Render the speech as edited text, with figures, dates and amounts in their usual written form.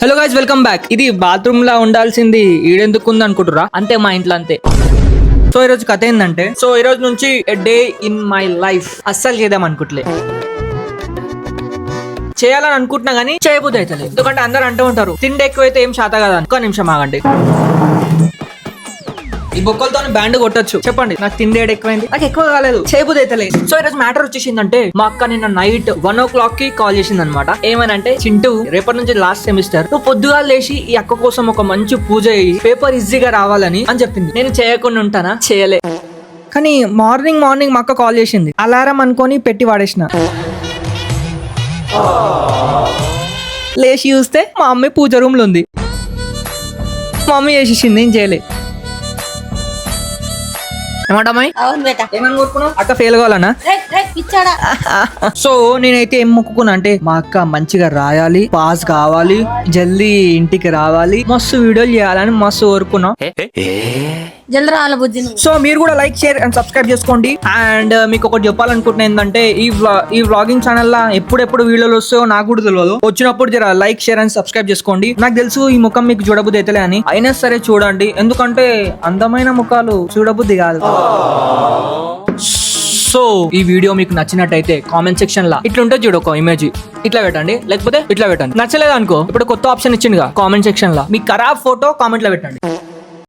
Hello guys, welcome back. ఇది bathroom లా ఉండాల్సింది ఈడెందుకు ఉంది అనుకుంటురా? అంతే, మా ఇంట్లో అంతే. సో ఈ రోజు కథ ఏంటంటే, ఈ రోజు నుంచి a day in my life అస్సలు చేద్దాం అనుకుంటలే. చేయాలని అనుకుంటున్నా గానీ చేయబుద్ధి అవుతుంది. ఎందుకంటే అందరు అంటూ ఉంటారు తిండి ఎక్కువైతే ఏం శాత కదా. ఒక్క నిమిషం ఆగండి. ఈ బొక్కలతో బ్యాండ్ కొట్టొచ్చు. చెప్పండి, నాకు తిండి ఎక్కువైంది, నాకు ఎక్కువ కాలేదు, చేయబుద్ధి అయితే లేదు. సో ఈ రోజు మ్యాటర్ వచ్చేసిందంటే, మా అక్క నిన్న నైట్ 1 o'clock కి కాల్ చేసింది అనమాట. ఏమనంటే, చింటూ రేపటి నుంచి లాస్ట్ సెమిస్టర్, నువ్వు పొద్దుగా లేచి ఈ అక్క కోసం ఒక మంచి పూజ చేయి, పేపర్ ఈజీగా రావాలని అని చెప్పింది. నేను చేయకుండా ఉంటానా? చేయలే. కానీ మార్నింగ్ మా అక్క కాల్ చేసింది. అలారం అనుకొని పెట్టి వాడేసిన. లేచి చూస్తే మా అమ్మాయి పూజ రూమ్ లో ఉంది. మా మమ్మీ చేసేసింది, ఏం చేయలే. ఏమంటామాయి? అవును బేటా. ఏమని కోరుకున్నావు? అక్క ఫెయిల్ కావాలనా? సో నేనైతే ఏం మొక్కుకున్నా అంటే, మా అక్క మంచిగా రాయాలి, పాస్ కావాలి, జల్దీ ఇంటికి రావాలి, మస్తు వీడియోలు చేయాలని మస్తు కోరుకున్నా. జల్ది రావాలి బుజ్జి. సో మీరు కూడా లైక్, షేర్ అండ్ సబ్స్క్రైబ్ చేసుకోండి. అండ్ మీకు ఒకటి చెప్పాలనుకుంటున్నా ఏంటంటే, ఈ వ్లాగింగ్ ఛానల్ లా ఎప్పుడెప్పుడు వీడియోలు వస్తాయో నాకు కూడా తెలియదు. వచ్చినప్పుడు జర లైక్, షేర్ అండ్ సబ్స్క్రైబ్ చేసుకోండి. నాకు తెలుసు ఈ ముఖం మీకు చూడబుద్ధి అయితేలే అని, అయినా సరే చూడండి. ఎందుకంటే అందమైన ముఖాలు చూడబుద్ధి కాదు. సో ఈ వీడియో మీకు నచ్చినట్టయితే కామెంట్ సెక్షన్ లా ఇట్లుంటే చూడు, ఒక ఇమేజ్ ఇట్లా పెట్టండి, లేకపోతే ఇట్లా పెట్టండి. నచ్చలేదు అనుకో, ఇప్పుడు కొత్త ఆప్షన్ ఇచ్చిందిగా కామెంట్ సెక్షన్ లా, మీ ఖరాబ్ ఫోటో కామెంట్ లో పెట్టండి.